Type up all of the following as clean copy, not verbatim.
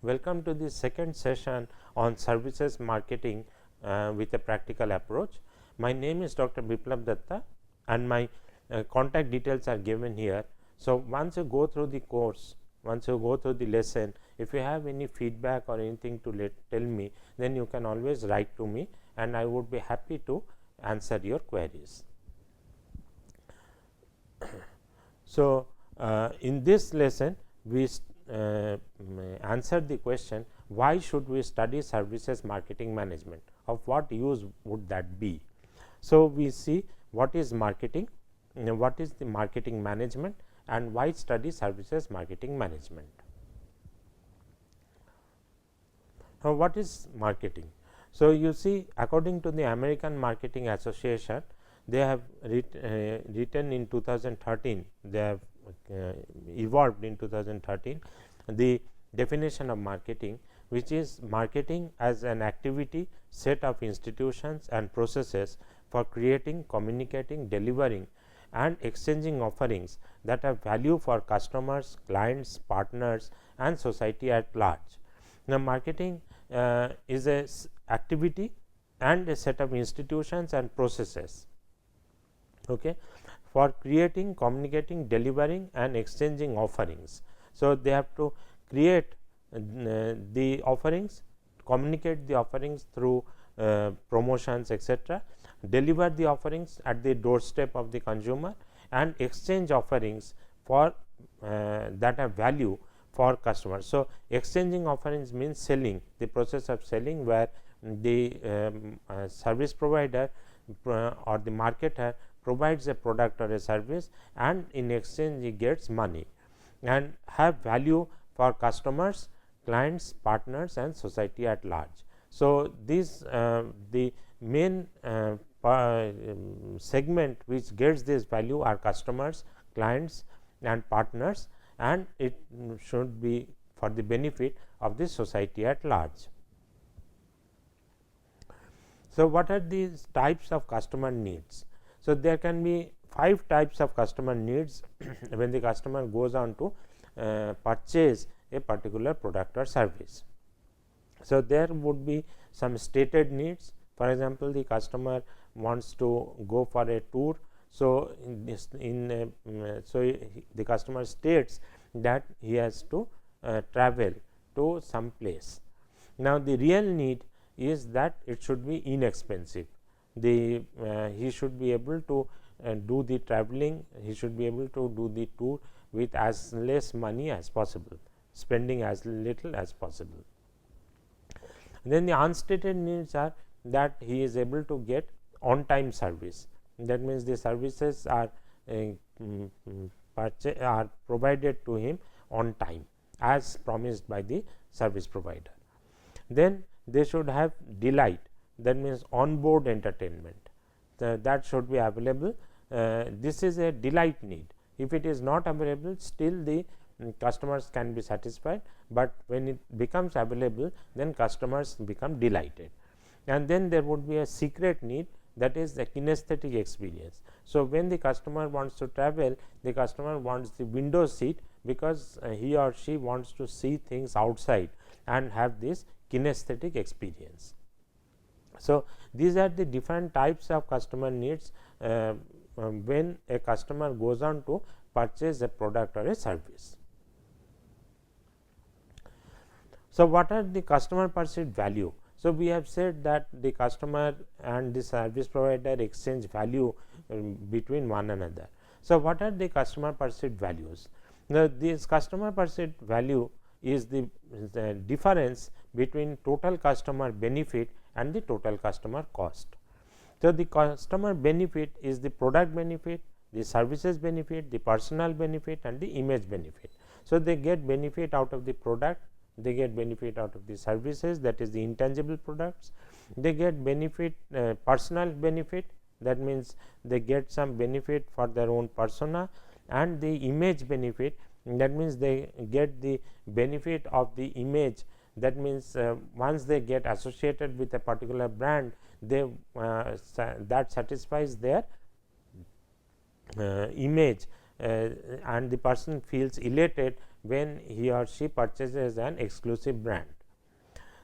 Welcome to the second session on services marketing with a practical approach. My name is Dr. Biplab Datta and my contact details are given here. So, once you go through the course, once you go through the lesson, if you have any feedback or anything to tell me, then you can always write to me and I would be happy to answer your queries. So, in this lesson we answered the question, why should we study services marketing management, of what use would that be. So, we see what is marketing, what is the marketing management and why study services marketing management. Now, what is marketing? So, you see, according to the American Marketing Association, they have written in 2013, they have evolved in 2013 the definition of marketing, which is marketing as an activity set of institutions and processes for creating, communicating, delivering and exchanging offerings that have value for customers, clients, partners and society at large. Now, marketing is a activity and a set of institutions and processes for creating, communicating, delivering and exchanging offerings. So, they have to create the offerings, communicate the offerings through promotions etc., deliver the offerings at the doorstep of the consumer and exchange offerings for that have value for customers. So, exchanging offerings means selling, the process of selling, where the service provider or the marketer provides a product or a service and in exchange he gets money and have value for customers, clients, partners and society at large. So, this the main segment which gets this value are customers, clients and partners, and it should be for the benefit of the society at large. So, what are these types of customer needs? So, there can be 5 types of customer needs when the customer goes on to purchase a particular product or service. So, there would be some stated needs. For example, the customer wants to go for a tour. So, the customer states that he has to travel to some place. Now, the real need is that it should be inexpensive. He should be able to do the traveling, he should be able to do the tour with as less money as possible, spending as little as possible. Then the unstated needs are that he is able to get on time service. That means, the services are provided to him on time as promised by the service provider. Then they should have delight, that means onboard entertainment, that should be available. This is a delight need. If it is not available, still the customers can be satisfied, but when it becomes available, then customers become delighted. And then there would be a secret need, that is the kinesthetic experience. So, when the customer wants to travel, the customer wants the window seat, because he or she wants to see things outside and have this kinesthetic experience. So, these are the different types of customer needs when a customer goes on to purchase a product or a service. So, what are the customer perceived value? So, we have said that the customer and the service provider exchange value between one another. So, what are the customer perceived values? Now, this customer perceived value is the difference between total customer benefit and the total customer cost. So, the customer benefit is the product benefit, the services benefit, the personal benefit and the image benefit. So, they get benefit out of the product, they get benefit out of the services, that is the intangible products, they get benefit, personal benefit, that means they get some benefit for their own persona, and the image benefit, that means they get the benefit of the image. That means, once they get associated with a particular brand, they that satisfies their image and the person feels elated when he or she purchases an exclusive brand.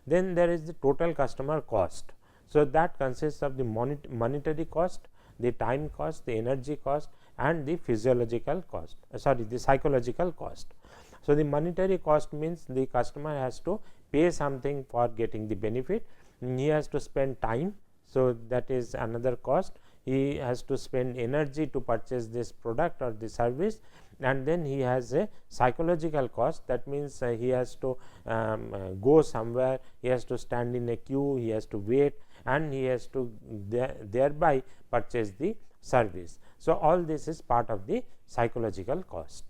Then there is the total customer cost. So, that consists of the monetary cost, the time cost, the energy cost, and the physiological cost, the psychological cost. So, the monetary cost means the customer has to pay something for getting the benefit, he has to spend time. So, that is another cost. He has to spend energy to purchase this product or the service, and then he has a psychological cost. That means he has to go somewhere, he has to stand in a queue, he has to wait, and he has to thereby purchase the service. So, all this is part of the psychological cost.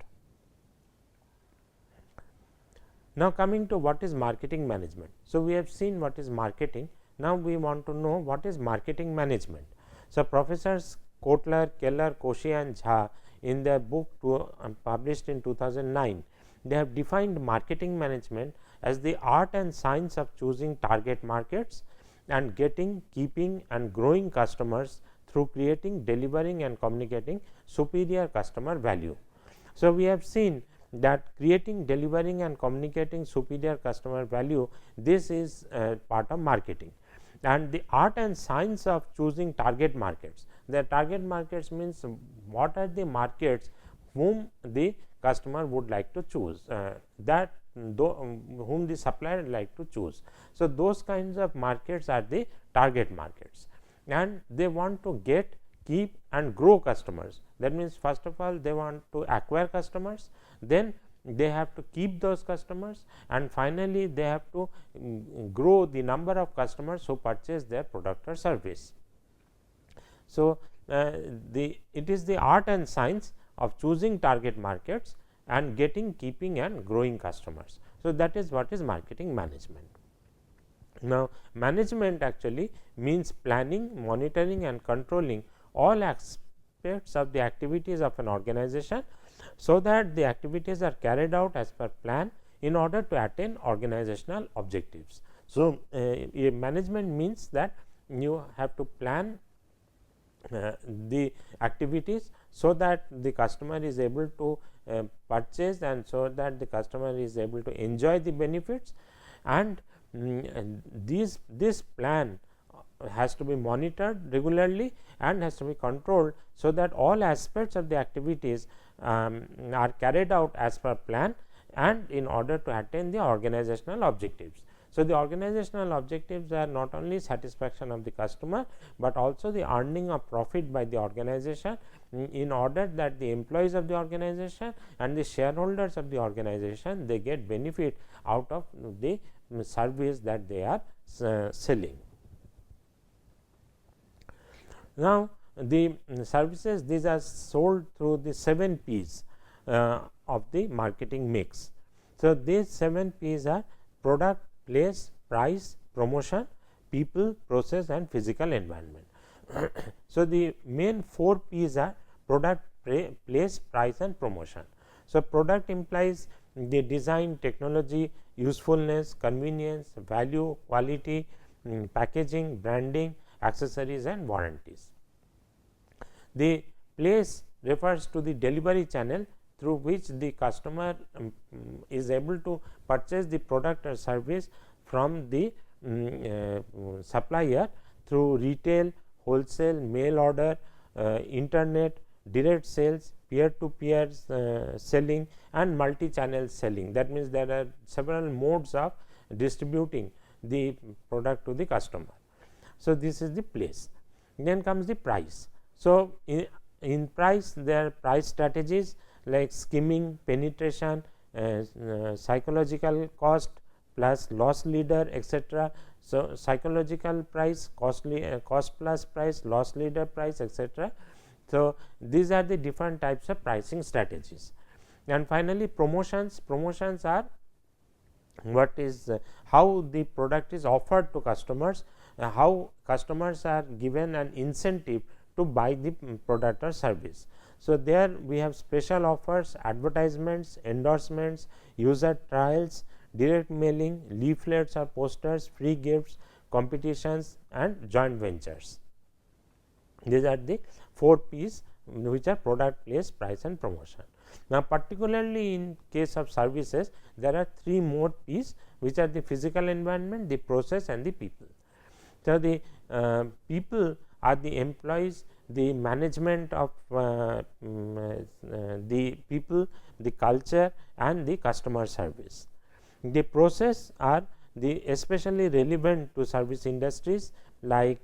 Now, coming to what is marketing management. So, we have seen what is marketing. Now, we want to know what is marketing management. So, Professors Kotler, Keller, Koshy and Jha in their book published in 2009, they have defined marketing management as the art and science of choosing target markets and getting, keeping and growing customers through creating, delivering and communicating superior customer value. So, we have seen that creating, delivering and communicating superior customer value, this is part of marketing. And the art and science of choosing target markets. The target markets means what are the markets whom the customer would like to choose, whom the supplier would like to choose. So, those kinds of markets are the target markets, and they want to get, keep and grow customers. That means, first of all they want to acquire customers, then they have to keep those customers, and finally they have to grow the number of customers who purchase their product or service. So, it is the art and science of choosing target markets and getting, keeping and growing customers. So, that is what is marketing management. Now, management actually means planning, monitoring and controlling all aspects of the activities of an organization, so that the activities are carried out as per plan in order to attain organizational objectives. So, management means that you have to plan the activities, so that the customer is able to purchase, and so that the customer is able to enjoy the benefits, and this plan has to be monitored regularly and has to be controlled, so that all aspects of the activities are carried out as per plan and in order to attain the organizational objectives. So, the organizational objectives are not only satisfaction of the customer, but also the earning of profit by the organization, in order that the employees of the organization and the shareholders of the organization, they get benefit out of the service that they are selling. Now, the services, these are sold through the 7 P's of the marketing mix. So, these 7 P's are product, place, price, promotion, people, process and physical environment. So, the main 4 P's are product, place, price and promotion. So, product implies the design, technology, usefulness, convenience, value, quality, packaging, branding, accessories and warranties. The place refers to the delivery channel through which the customer is able to purchase the product or service from the supplier through retail, wholesale, mail order, internet, direct sales, peer to peer selling and multi-channel selling. That means, there are several modes of distributing the product to the customer. So, this is the place. Then comes the price. So, in price, there are price strategies like skimming, penetration, psychological cost plus loss leader, etc. So, psychological price, cost plus price, loss leader price, etc. So, these are the different types of pricing strategies. And finally, promotions. Promotions are what is how the product is offered to customers, how customers are given an incentive to buy the product or service. So, there we have special offers, advertisements, endorsements, user trials, direct mailing, leaflets or posters, free gifts, competitions and joint ventures. These are the 4 P's which are product, place, price and promotion. Now, particularly in case of services, there are three more P's, which are the physical environment, the process and the people. So, the people are the employees, the management of the people, the culture and the customer service. The process are the especially relevant to service industries, like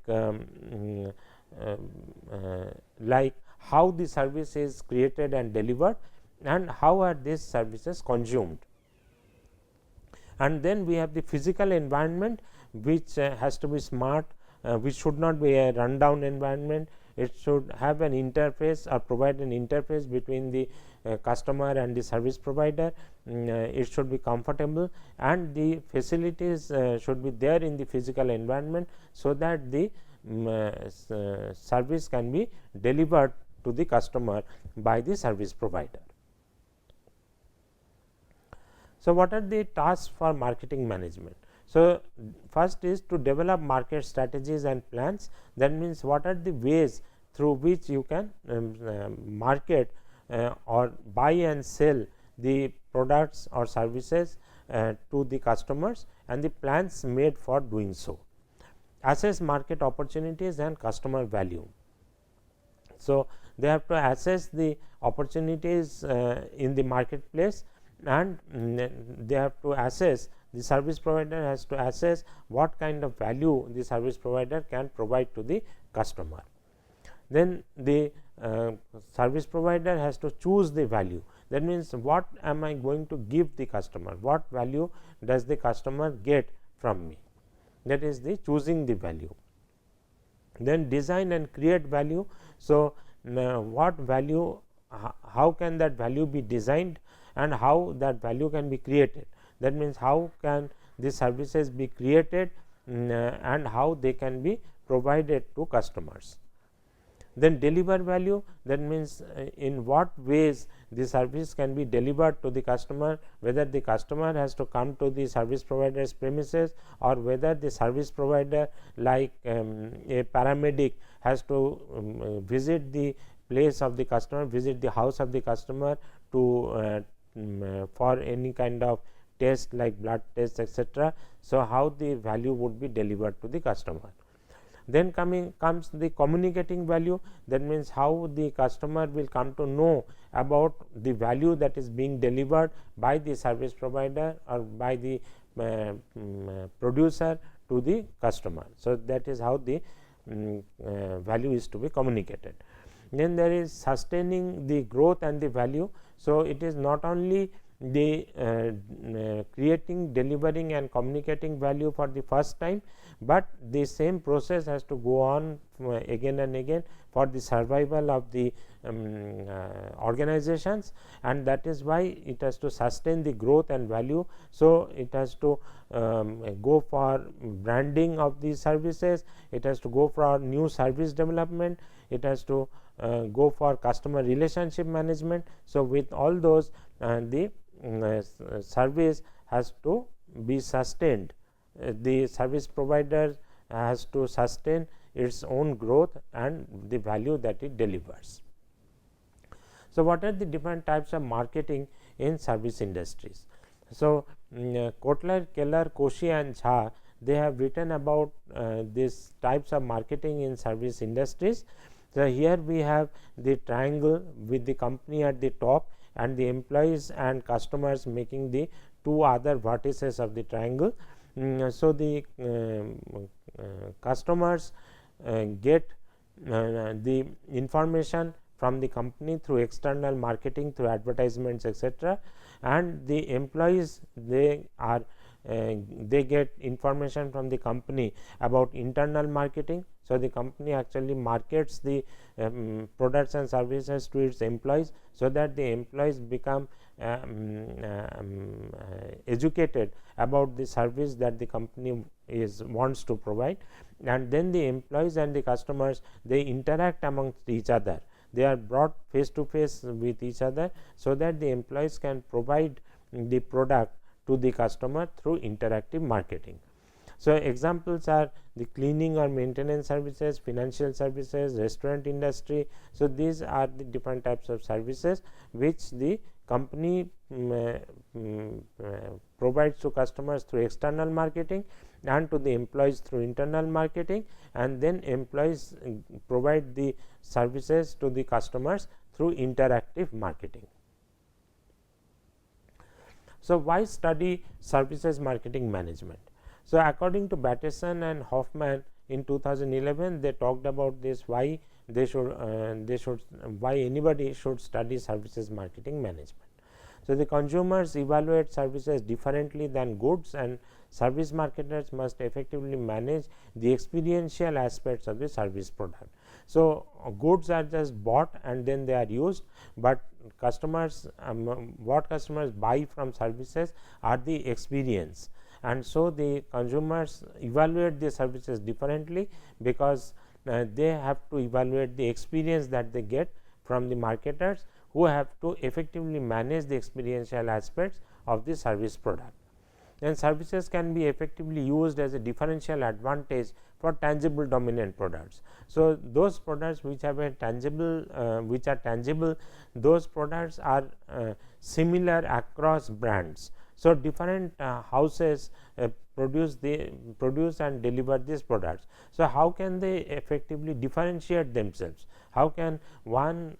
how the service is created and delivered, and how are these services consumed. And then we have the physical environment, which has to be smart, which should not be a rundown environment. It should have an interface or provide an interface between the customer and the service provider. It should be comfortable, and the facilities should be there in the physical environment, so that the service can be delivered to the customer by the service provider. So, what are the tasks for marketing management? So, first is to develop market strategies and plans. That means, what are the ways through which you can market or buy and sell the products or services to the customers, and the plans made for doing so. Assess market opportunities and customer value. So, they have to assess the opportunities in the marketplace, and they have to assess, the service provider has to assess what kind of value the service provider can provide to the customer. Then the service provider has to choose the value. That means, what am I going to give the customer, what value does the customer get from me, that is the choosing the value. Then design and create value. So, what value, how can that value be designed, and how that value can be created. That means, how can the services be created and how they can be provided to customers. Then deliver value, that means in what ways the service can be delivered to the customer, whether the customer has to come to the service provider's premises, or whether the service provider, like a paramedic, has to visit the place of the customer, visit the house of the customer to for any kind of test like blood test, etc. So, how the value would be delivered to the customer. Then comes the communicating value, that means how the customer will come to know about the value that is being delivered by the service provider or by the producer to the customer. So, that is how the value is to be communicated. Then there is sustaining the growth and the value. So, it is not only the creating, delivering and communicating value for the first time, but the same process has to go on again and again for the survival of the organizations, and that is why it has to sustain the growth and value. So, it has to go for branding of these services, it has to go for new service development, it has to go for customer relationship management. So, with all those the service has to be sustained, the service provider has to sustain its own growth and the value that it delivers. So, what are the different types of marketing in service industries? So, Kotler, Keller, Koshi and Jha, they have written about these types of marketing in service industries. So, here we have the triangle with the company at the top and the employees and customers making the two other vertices of the triangle. So, the customers get the information from the company through external marketing, through advertisements, etc., and the employees, they get information from the company about internal marketing. So, the company actually markets the products and services to its employees, so that the employees become educated about the service that the company wants to provide, and then the employees and the customers, they interact amongst each other. They are brought face to face with each other, so that the employees can provide the product to the customer through interactive marketing. So, examples are the cleaning or maintenance services, financial services, restaurant industry. So, these are the different types of services which the company provides to customers through external marketing and to the employees through internal marketing, and then employees provide the services to the customers through interactive marketing. So, why study services marketing management? So, according to Batterson and Hoffman in 2011, they talked about this, why why anybody should study services marketing management. So, the consumers evaluate services differently than goods, and service marketers must effectively manage the experiential aspects of the service product. So, goods are just bought and then they are used, but customers what customers buy from services are the experience, and so the consumers evaluate the services differently because they have to evaluate the experience that they get from the marketers, who have to effectively manage the experiential aspects of the service product. And services can be effectively used as a differential advantage for tangible dominant products. So, those products which have a tangible which are tangible, those products are similar across brands. So, different houses produce and deliver these products. So, how can they effectively differentiate themselves? How can one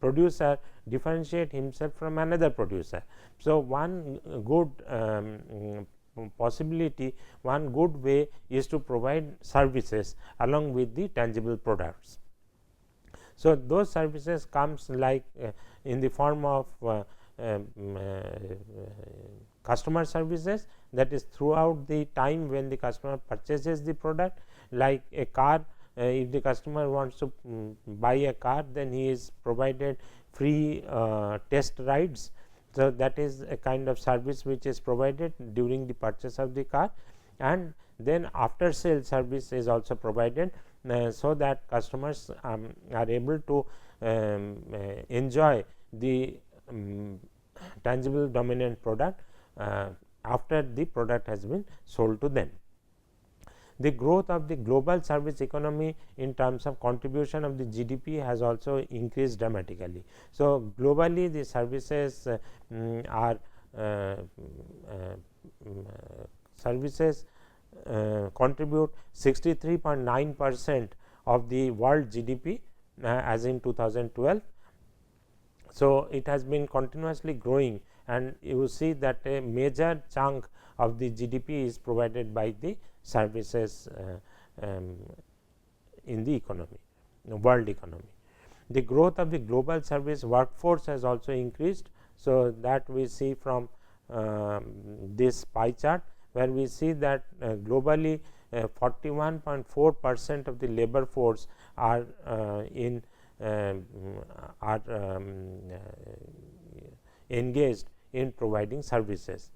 producer differentiate himself from another producer? So, one good possibility, one good way is to provide services along with the tangible products. So, those services comes like in the form of customer services, that is throughout the time when the customer purchases the product, like a car. If the customer wants to buy a car, then he is provided free test rides. So, that is a kind of service which is provided during the purchase of the car, and then after sale service is also provided, so that customers are able to enjoy the tangible dominant product after the product has been sold to them. The growth of the global service economy in terms of contribution of the GDP has also increased dramatically. So, globally the services contribute 63.9% of the world GDP as in 2012. So, it has been continuously growing, and you see that a major chunk of the GDP is provided by the services in the economy, world economy. The growth of the global service workforce has also increased. So, that we see from this pie chart, where we see that globally 41.4% of the labor force are engaged in providing services.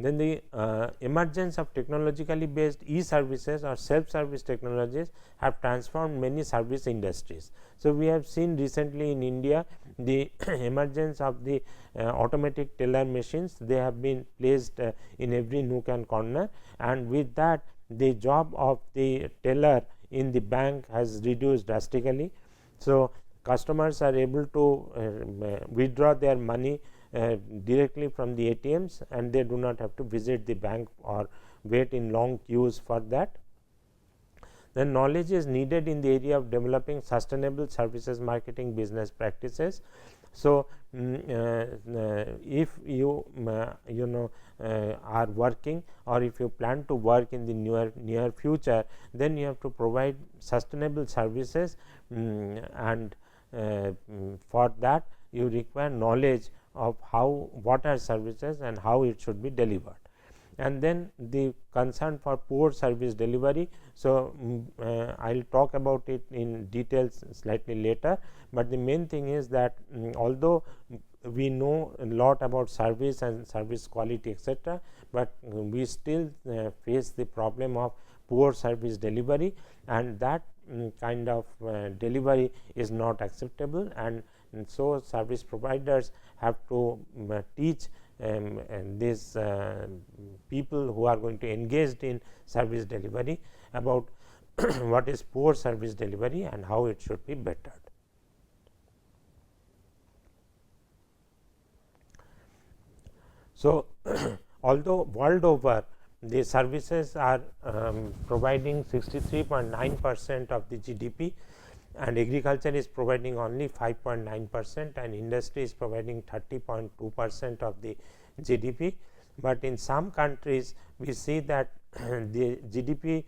Then the emergence of technologically based e-services or self-service technologies have transformed many service industries. So, we have seen recently in India the emergence of the automatic teller machines. They have been placed in every nook and corner, and with that the job of the teller in the bank has reduced drastically. So, customers are able to withdraw their money directly from the ATMs, and they do not have to visit the bank or wait in long queues for that. Then knowledge is needed in the area of developing sustainable services marketing business practices. So, if you are working, or if you plan to work in the near future, then you have to provide sustainable services, and for that you require knowledge of what are services and how it should be delivered. And then the concern for poor service delivery. So, I will talk about it in details slightly later, but the main thing is that although we know a lot about service and service quality etc., but we still face the problem of poor service delivery, and that kind of delivery is not acceptable, and so service providers have to teach and these people who are going to engage in service delivery about what is poor service delivery and how it should be bettered. So, although world over the services are providing 63.9% of the GDP, and agriculture is providing only 5.9%, and industry is providing 30.2% of the GDP. But in some countries we see that the GDP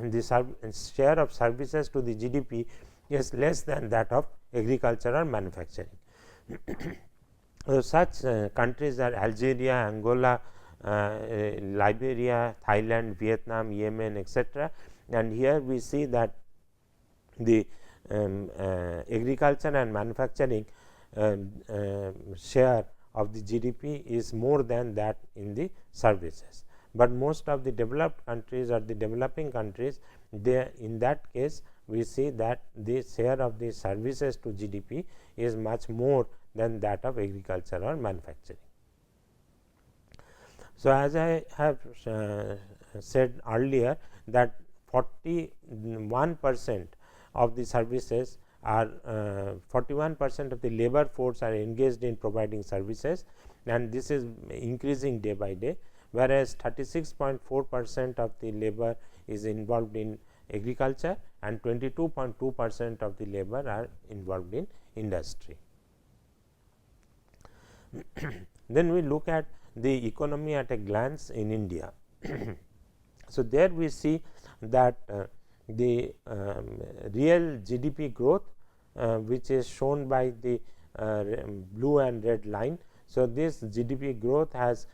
the share of services to the GDP is less than that of agriculture or manufacturing. Such countries are Algeria, Angola, Liberia, Thailand, Vietnam, Yemen, etc. And here we see that the agriculture and manufacturing share of the GDP is more than that in the services. But most of the developed countries or the developing countries, they in that case we see that the share of the services to GDP is much more than that of agriculture or manufacturing. So, as I have said earlier that 41% of the services are 41% of the labor force are engaged in providing services, and this is increasing day by day, whereas 36.4% of the labor is involved in agriculture and 22.2% of the labor are involved in industry. Then we look at the economy at a glance in India. So, there we see that the real GDP growth which is shown by the blue and red line. So, this GDP growth has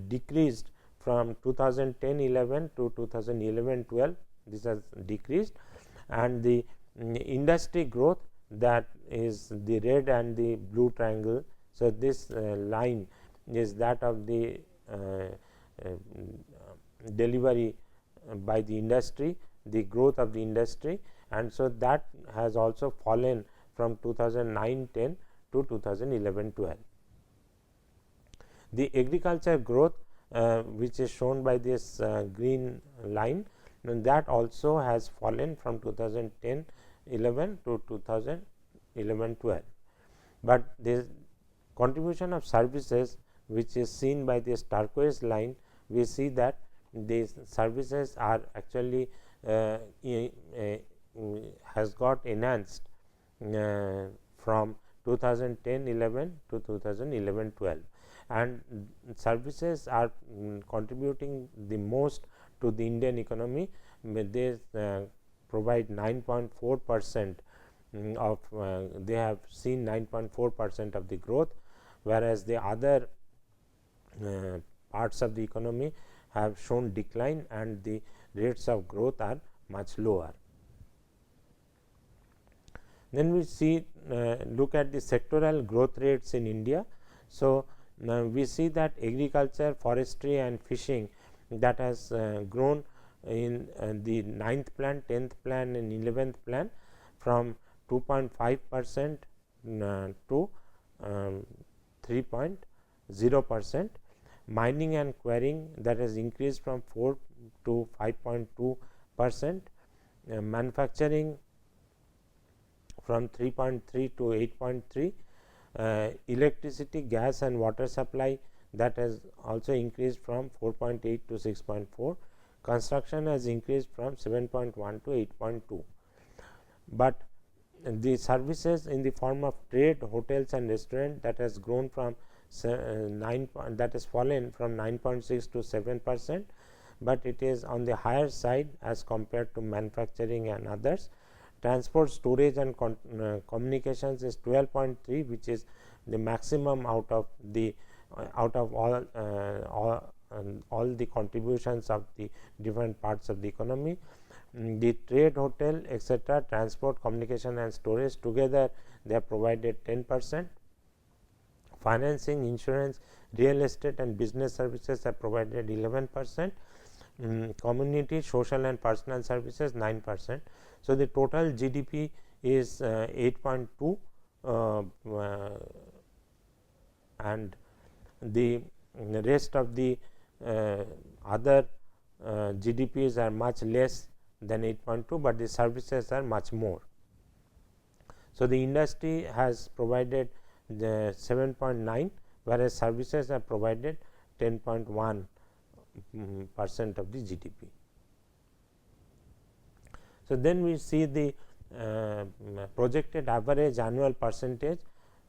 decreased from 2010-11 to 2011-12, this has decreased, and the industry growth, that is the red and the blue triangle. So, this line is that of the delivery by the industry, the growth of the industry, and so that has also fallen from 2009-10 to 2011-12. The agriculture growth which is shown by this green line, and that also has fallen from 2010-11 to 2011-12. But the contribution of services, which is seen by this turquoise line, we see that these services are actually has got enhanced from 2010-11 to 2011-12, and services are contributing the most to the Indian economy. They provide 9.4% of they have seen 9.4% of the growth, whereas the other parts of the economy have shown decline and the rates of growth are much lower. Then we see look at the sectoral growth rates in India. So, we see that agriculture, forestry and fishing, that has grown in the 9th plan, 10th plan and 11th plan from 2.5% to 3.0%. Mining and quarrying, that has increased from 4 to 5.2%. Manufacturing from 3.3 to 8.3. Electricity, gas and water supply, that has also increased from 4.8 to 6.4. Construction has increased from 7.1 to 8.2. But the services in the form of trade, hotels and restaurant, that has grown from that has fallen from 9.6 to 7%, but it is on the higher side as compared to manufacturing and others. Transport, storage and communications is 12.3, which is the maximum out of all the contributions of the different parts of the economy. The trade, hotel, etc., transport, communication and storage together, they have provided 10%. Financing, insurance, real estate and business services have provided 11%. Community, social and personal services 9%. So, the total GDP is 8.2, and the rest of the other GDPs are much less than 8.2, but the services are much more. So, the industry has provided the 7.9, whereas services have provided 10.1% of the GDP. So, then we see the projected average annual percentage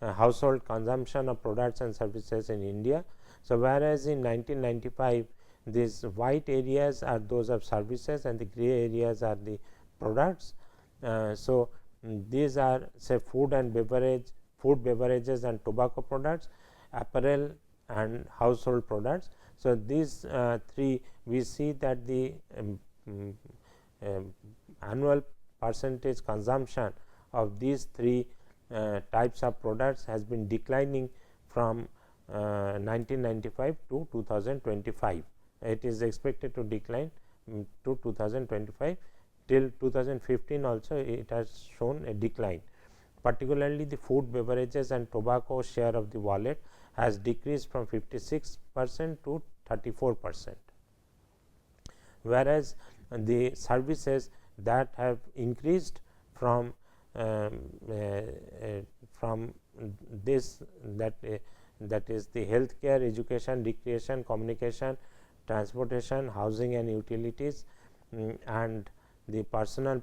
household consumption of products and services in India. So, whereas in 1995 these white areas are those of services and the gray areas are the products. So, these are say food and beverage, food, beverages and tobacco products, apparel and household products. So, these three we see that the annual percentage consumption of these three types of products has been declining from 1995 to 2025. It is expected to decline to 2025. Till 2015 also it has shown a decline. Particularly the food, beverages and tobacco share of the wallet has decreased from 56% to 34%, whereas the services that have increased from this that is the healthcare, education, recreation, communication, transportation, housing and utilities, and the personal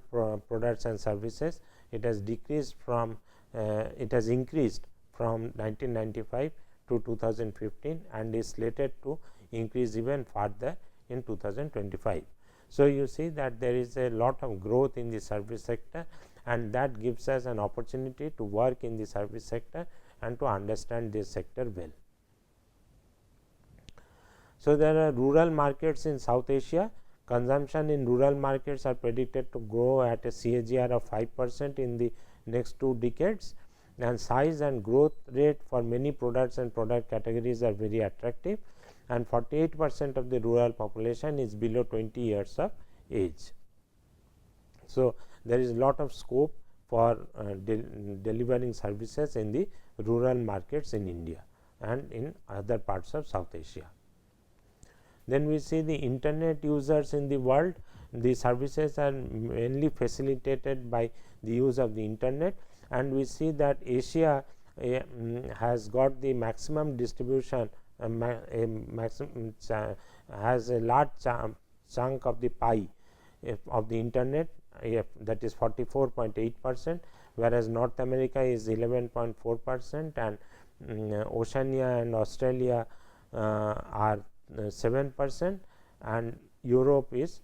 products and services. It has decreased from it has increased from 1995 to 2015 and is slated to increase even further in 2025. So, you see that there is a lot of growth in the service sector, and that gives us an opportunity to work in the service sector and to understand this sector well. So, there are rural markets in South Asia. Consumption in rural markets are predicted to grow at a CAGR of 5% in the next 2 decades, and size and growth rate for many products and product categories are very attractive, and 48% of the rural population is below 20 years of age. So, there is a lot of scope for delivering services in the rural markets in India and in other parts of South Asia. Then we see the internet users in the world. The services are mainly facilitated by the use of the internet, and we see that Asia has got the maximum distribution, has a large chunk of the pie of the internet, that is 44.8%, whereas North America is 11.4% and Oceania and Australia are 7% and Europe is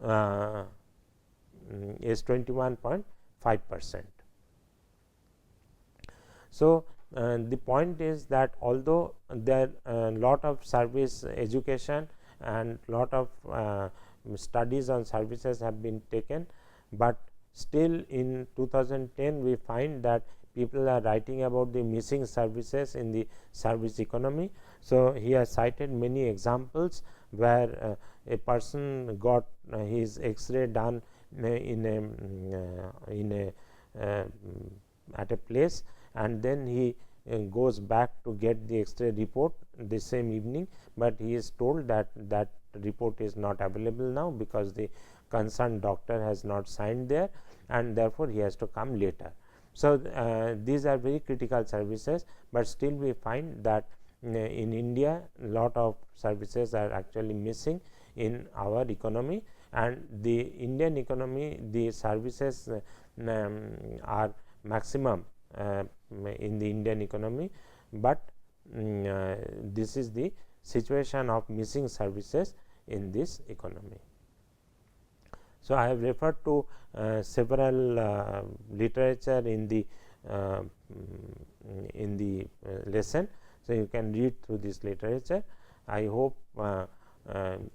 21.5%. So, the point is that although there are lot of service education and lot of studies on services have been taken, but still in 2010 we find that people are writing about the missing services in the service economy. So, he has cited many examples where a person got his X-ray done at a place, and then he goes back to get the X-ray report the same evening, but he is told that that report is not available now because the concerned doctor has not signed there, and therefore, he has to come later. So, these are very critical services, but still we find that in India lot of services are actually missing in our economy, and the Indian economy, the services are maximum in the Indian economy, but this is the situation of missing services in this economy. So, I have referred to several literature in the lesson. So, you can read through this literature. I hope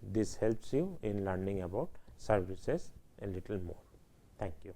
this helps you in learning about services a little more. Thank you.